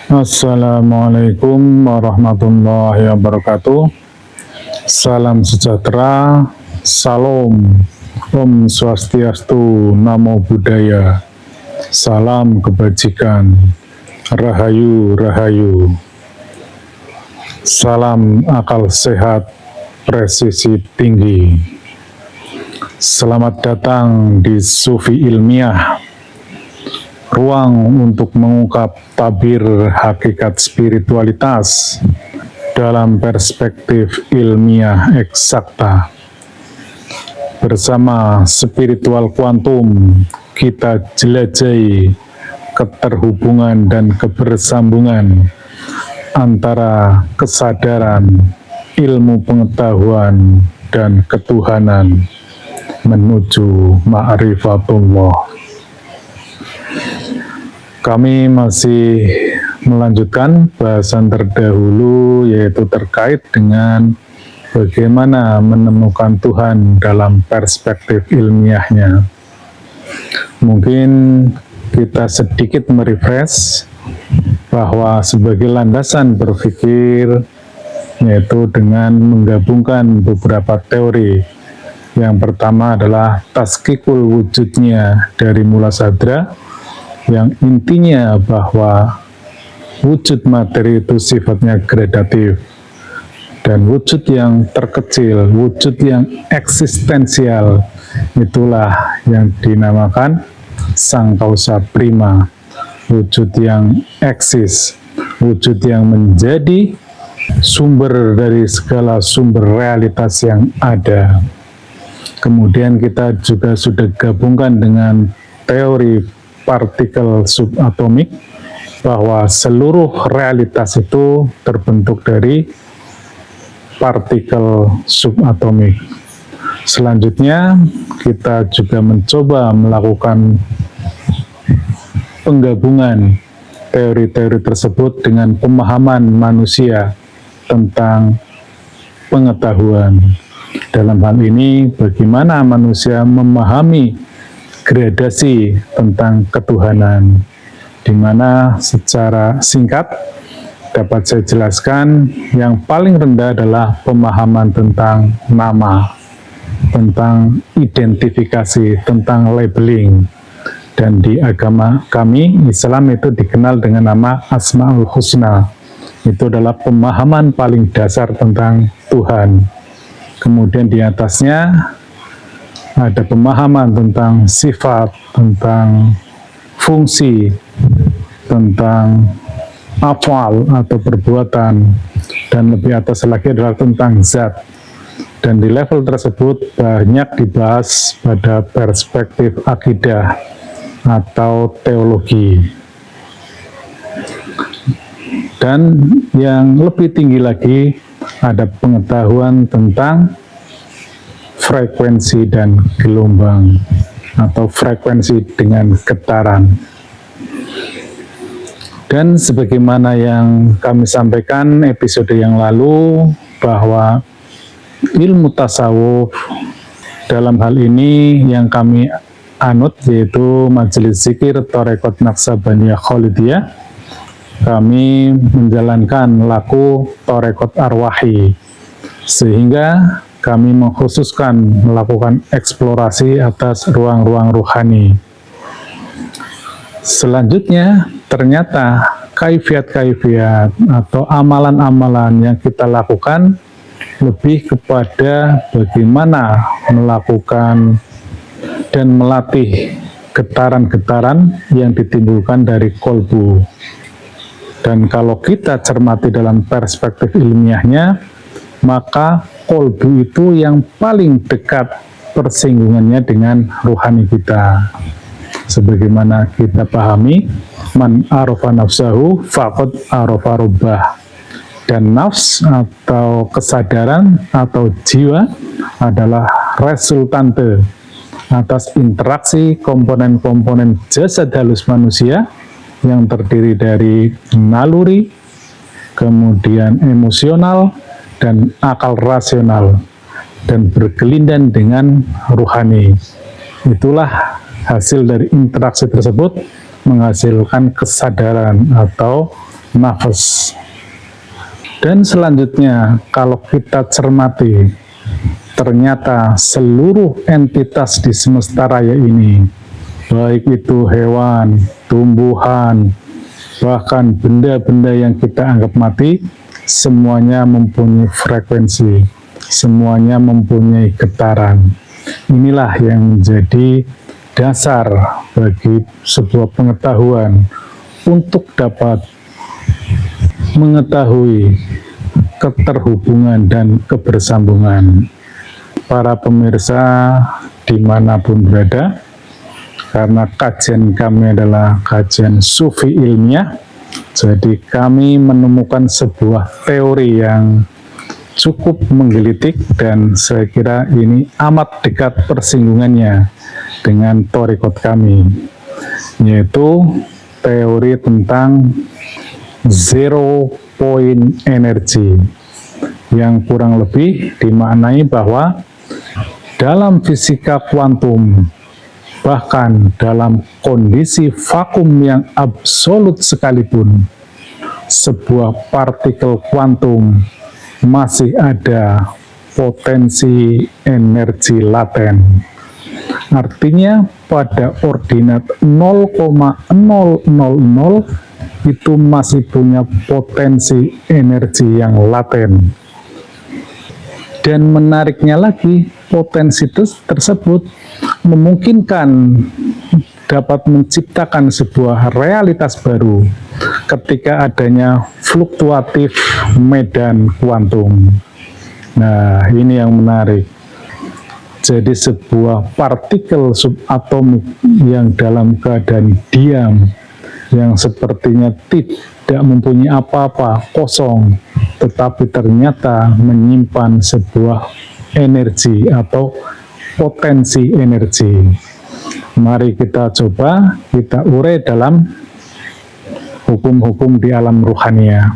Assalamualaikum warahmatullahi wabarakatuh. Salam sejahtera, salam, Om Swastiastu, Namo Buddhaya, salam kebajikan, Rahayu Rahayu, salam akal sehat, presisi tinggi. Selamat datang di Sufi Ilmiah, ruang untuk mengungkap tabir hakikat spiritualitas dalam perspektif ilmiah eksakta. Bersama spiritual kuantum, kita jelajahi keterhubungan dan kebersambungan antara kesadaran, ilmu pengetahuan, dan ketuhanan menuju ma'rifatullah. Kami masih melanjutkan bahasan terdahulu, yaitu terkait dengan bagaimana menemukan Tuhan dalam perspektif ilmiahnya. Mungkin kita sedikit merefresh bahwa sebagai landasan berpikir, yaitu dengan menggabungkan beberapa teori. Yang pertama adalah taskikul wujudnya dari Mula Sadra, yang intinya bahwa wujud materi itu sifatnya gradatif, dan wujud yang terkecil, wujud yang eksistensial, itulah yang dinamakan sangkausa prima, wujud yang eksis, wujud yang menjadi sumber dari segala sumber realitas yang ada. Kemudian kita juga sudah gabungkan dengan teori partikel subatomik, bahwa seluruh realitas itu terbentuk dari partikel subatomik. Selanjutnya, kita juga mencoba melakukan penggabungan teori-teori tersebut dengan pemahaman manusia tentang pengetahuan. Dalam hal ini, bagaimana manusia memahami gradasi tentang ketuhanan, di mana secara singkat dapat saya jelaskan, yang paling rendah adalah pemahaman tentang nama, tentang identifikasi, tentang labeling. Dan di agama kami, Islam, itu dikenal dengan nama Asma'ul Husna. Itu adalah pemahaman paling dasar tentang Tuhan. Kemudian di atasnya ada pemahaman tentang sifat, tentang fungsi, tentang afal atau perbuatan, dan lebih atas lagi adalah tentang zat. Dan di level tersebut banyak dibahas pada perspektif akidah atau teologi. Dan yang lebih tinggi lagi ada pengetahuan tentang frekuensi dan gelombang, atau frekuensi dengan getaran. Dan sebagaimana yang kami sampaikan episode yang lalu, bahwa ilmu tasawuf dalam hal ini yang kami anut, yaitu Majelis Zikir Thorekot Naqsabaniyah Khalidiyah, kami menjalankan laku Thorekot Arwahi, sehingga kami mengkhususkan melakukan eksplorasi atas ruang-ruang ruhani. Selanjutnya, ternyata kaifiat-kaifiat atau amalan-amalan yang kita lakukan lebih kepada bagaimana melakukan dan melatih getaran-getaran yang ditimbulkan dari kolbu. Dan kalau kita cermati dalam perspektif ilmiahnya, maka kolbu itu yang paling dekat persinggungannya dengan ruhani kita. Sebagaimana kita pahami, man arofa nafsahu faqad arofa rubbah. Dan nafs atau kesadaran atau jiwa adalah resultante atas interaksi komponen-komponen jasad halus manusia yang terdiri dari naluri, kemudian emosional, dan akal rasional, dan berkelindan dengan ruhani. Itulah hasil dari interaksi tersebut menghasilkan kesadaran atau nafas. Dan selanjutnya, kalau kita cermati, ternyata seluruh entitas di semesta raya ini, baik itu hewan, tumbuhan, bahkan benda-benda yang kita anggap mati, semuanya mempunyai frekuensi, semuanya mempunyai getaran. Inilah yang menjadi dasar bagi sebuah pengetahuan untuk dapat mengetahui keterhubungan dan kebersambungan. Para pemirsa dimanapun berada, karena kajian kami adalah kajian sufi ilmiah, jadi kami menemukan sebuah teori yang cukup menggelitik dan saya kira ini amat dekat persinggungannya dengan thorikot kami, yaitu teori tentang zero point energy, yang kurang lebih dimaknai bahwa dalam fisika kuantum, bahkan dalam kondisi vakum yang absolut sekalipun, sebuah partikel kuantum masih ada potensi energi laten. Artinya pada ordinat 0,000 itu masih punya potensi energi yang laten. Dan menariknya lagi, potensi tersebut memungkinkan dapat menciptakan sebuah realitas baru ketika adanya fluktuatif medan kuantum. Nah, ini yang menarik. Jadi sebuah partikel subatomik yang dalam keadaan diam, yang sepertinya tidak mempunyai apa-apa, kosong, tetapi ternyata menyimpan sebuah energi atau potensi energi. Mari kita coba kita urai dalam hukum-hukum di alam ruhania.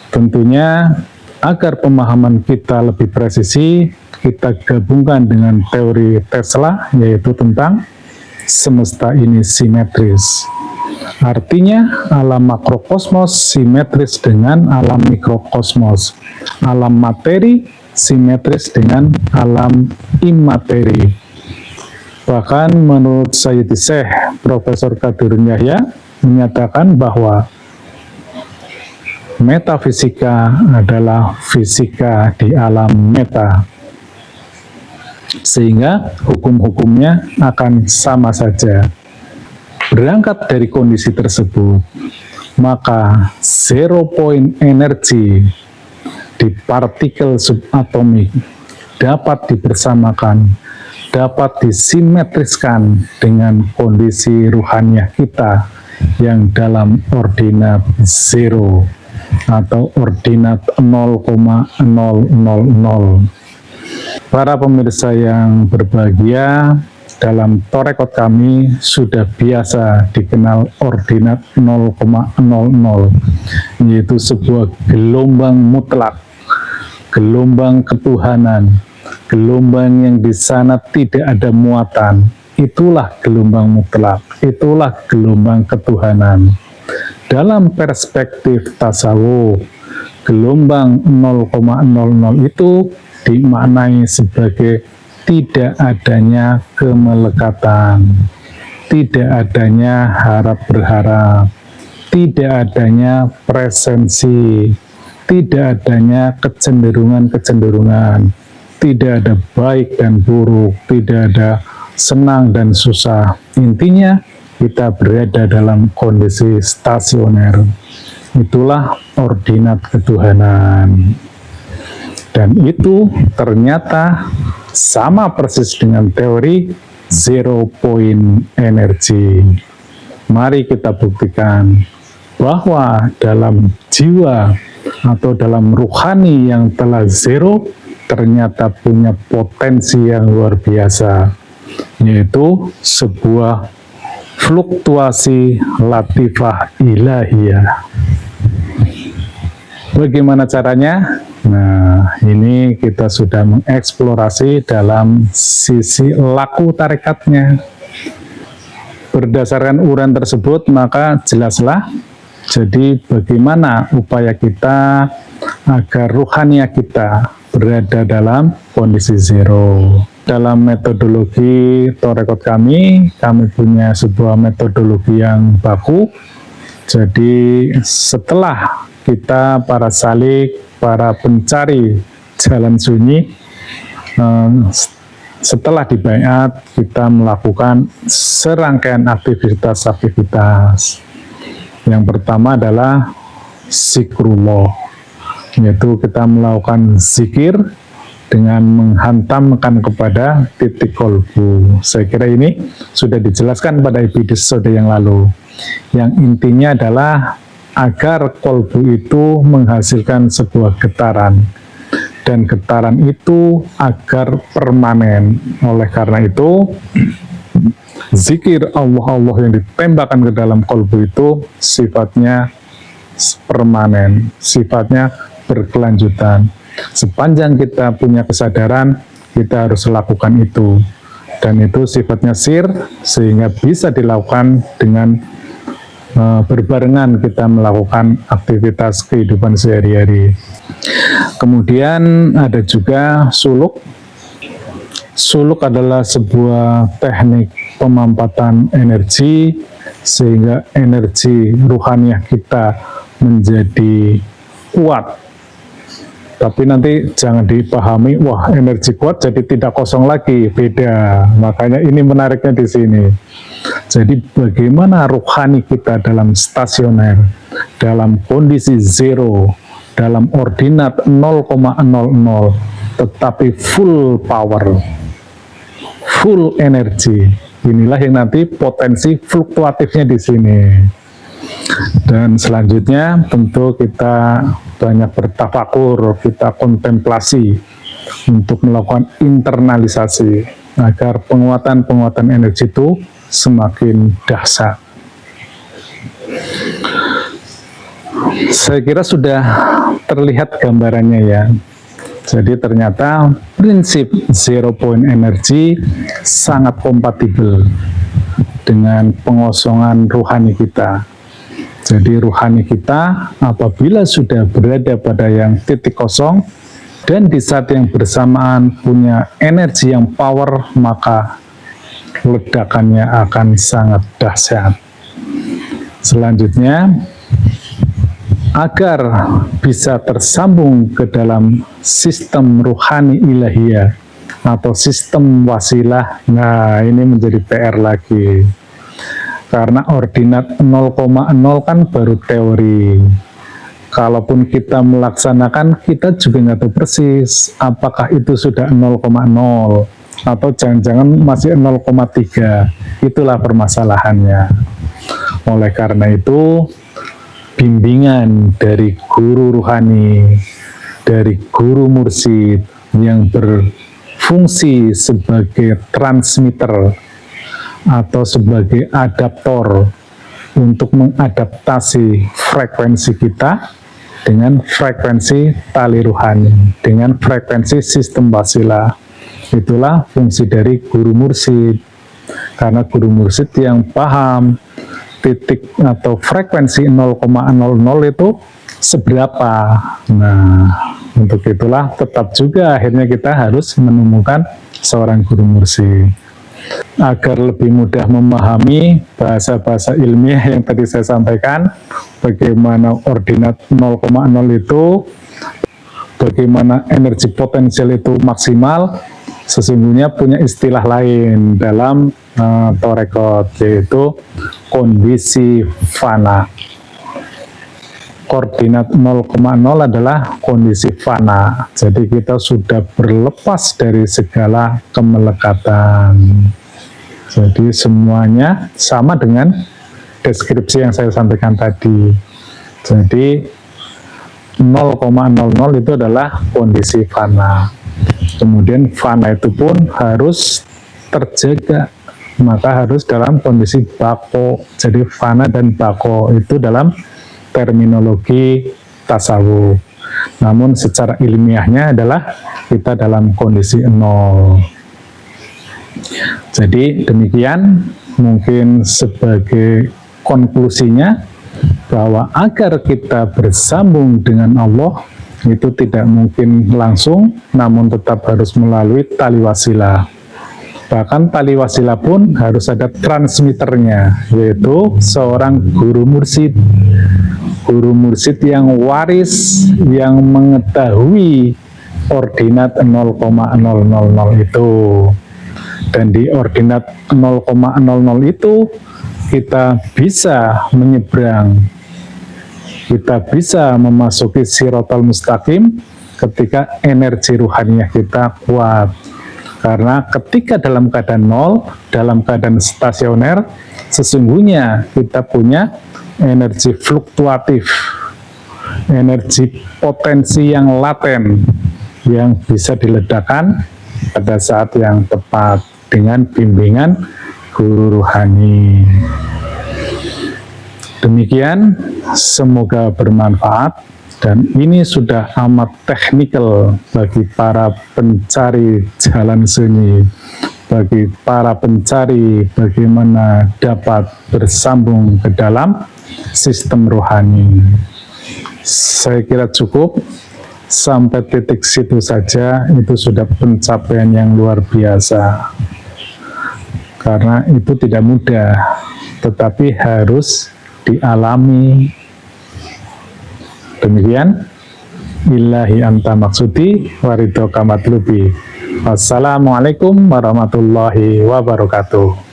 Tentunya agar pemahaman kita lebih presisi, kita gabungkan dengan teori Tesla, yaitu tentang semesta ini simetris. Artinya alam makrokosmos simetris dengan alam mikrokosmos, alam materi simetris dengan alam imateri. Bahkan menurut Sayyidi Syekh Profesor Qadirun Yahya menyatakan bahwa metafisika adalah fisika di alam meta, sehingga hukum-hukumnya akan sama saja. Berangkat dari kondisi tersebut, maka zero point energy di partikel subatomik dapat dibersamakan, dapat disimetriskan dengan kondisi ruhaniah kita yang dalam ordinat zero atau ordinat 0,000. Para pemirsa yang berbahagia, dalam torekot kami sudah biasa dikenal ordinat 0,00, yaitu sebuah gelombang mutlak, gelombang ketuhanan, gelombang yang di sana tidak ada muatan. Itulah gelombang mutlak, itulah gelombang ketuhanan. Dalam perspektif tasawuf, gelombang 0,00 itu dimaknai sebagai tidak adanya kemelekatan, tidak adanya harap berharap, tidak adanya presensi, tidak adanya kecenderungan-kecenderungan, tidak ada baik dan buruk, tidak ada senang dan susah. Intinya kita berada dalam kondisi stasioner. Itulah ordinat ketuhanan. Dan itu ternyata sama persis dengan teori zero point energy. Mari kita buktikan bahwa dalam jiwa atau dalam ruhani yang telah zero ternyata punya potensi yang luar biasa, yaitu sebuah fluktuasi latifah ilahiyah. Bagaimana caranya? Nah, ini kita sudah mengeksplorasi dalam sisi laku tarikatnya. Berdasarkan uraian tersebut, maka jelaslah Jadi bagaimana upaya kita agar ruhaniah kita berada dalam kondisi zero. Dalam metodologi Torekot kami punya sebuah metodologi yang baku. Jadi setelah kita para salik, para pencari jalan sunyi, setelah dibaiat, kita melakukan serangkaian aktivitas. Yang pertama adalah zikrullah, yaitu kita melakukan zikir dengan menghantamkan kepada titik kolbu. Saya kira ini sudah dijelaskan pada episode yang lalu. Yang intinya adalah agar kolbu itu menghasilkan sebuah getaran, dan getaran itu agar permanen. Oleh karena itu, zikir Allah yang ditembakkan ke dalam kolbu itu sifatnya permanen, sifatnya berkelanjutan. Sepanjang kita punya kesadaran, kita harus lakukan itu. Dan itu sifatnya sir, sehingga bisa dilakukan dengan berbarengan kita melakukan aktivitas kehidupan sehari-hari. Kemudian ada juga suluk. Suluk adalah sebuah teknik pemampatan energi, sehingga energi ruhaniah kita menjadi kuat. Tapi nanti jangan dipahami, wah energi kuat jadi tidak kosong lagi, beda. Makanya ini menariknya di sini. Jadi bagaimana ruhani kita dalam stasioner, dalam kondisi zero, dalam ordinat 0,00, tetapi full power, full energi. Inilah yang nanti potensi fluktuatifnya di sini. Dan selanjutnya tentu kita banyak bertafakur, kita kontemplasi untuk melakukan internalisasi agar penguatan energi itu semakin dahsyat. Saya kira sudah terlihat gambarannya ya. Jadi ternyata prinsip zero point energy sangat kompatibel dengan pengosongan ruhani kita. Jadi ruhani kita apabila sudah berada pada yang titik kosong dan di saat yang bersamaan punya energi yang power, maka ledakannya akan sangat dahsyat. Selanjutnya, agar bisa tersambung ke dalam sistem ruhani ilahiyah atau sistem wasilah, nah ini menjadi PR lagi. Karena ordinat 0,0 kan baru teori. Kalaupun kita melaksanakan, kita juga nggak tahu persis apakah itu sudah 0,0 atau jangan-jangan masih 0,3. Itulah permasalahannya. Oleh karena itu, bimbingan dari guru ruhani, dari guru mursyid yang berfungsi sebagai transmitter atau sebagai adaptor untuk mengadaptasi frekuensi kita dengan frekuensi tali ruhani, dengan frekuensi sistem wasilah. Itulah fungsi dari guru mursyid. Karena guru mursyid yang paham titik atau frekuensi 0,00 itu seberapa. Nah, untuk itulah tetap juga akhirnya kita harus menemukan seorang guru mursyid. Agar lebih mudah memahami bahasa-bahasa ilmiah yang tadi saya sampaikan, bagaimana ordinat 0,0 itu, bagaimana energi potensial itu maksimal, sesungguhnya punya istilah lain dalam Torekot, yaitu kondisi fana. Koordinat 0,0 adalah kondisi fana. Jadi kita sudah berlepas dari segala kemelekatan. Jadi semuanya sama dengan deskripsi yang saya sampaikan tadi. Jadi 0,00 itu adalah kondisi fana. Kemudian fana itu pun harus terjaga, maka harus dalam kondisi bako. Jadi fana dan bako itu dalam terminologi tasawuf. Namun secara ilmiahnya adalah kita dalam kondisi 0. Jadi demikian mungkin sebagai konklusinya, bahwa agar kita bersambung dengan Allah itu tidak mungkin langsung, namun tetap harus melalui tali wasilah. Bahkan tali wasilah pun harus ada transmitternya, yaitu seorang guru mursyid. Guru mursyid yang waris, yang mengetahui ordinat 0,000 itu. Dan di ordinat 0,00 itu kita bisa menyeberang, kita bisa memasuki Shiratal Mustaqim ketika energi ruhaniah kita kuat. Karena ketika dalam keadaan nol, dalam keadaan stasioner, sesungguhnya kita punya energi fluktuatif, energi potensi yang laten, yang bisa diledakkan pada saat yang tepat dengan bimbingan guru rohani. Demikian, semoga bermanfaat, dan ini sudah amat teknikal bagi para pencari jalan sunyi, bagi para pencari bagaimana dapat bersambung ke dalam sistem rohani. Saya kira cukup, sampai titik situ saja itu sudah pencapaian yang luar biasa. Karena itu tidak mudah, tetapi harus dialami. Demikian, billahi anta maksudi waridhoka matlubi. Wassalamualaikum warahmatullahi wabarakatuh.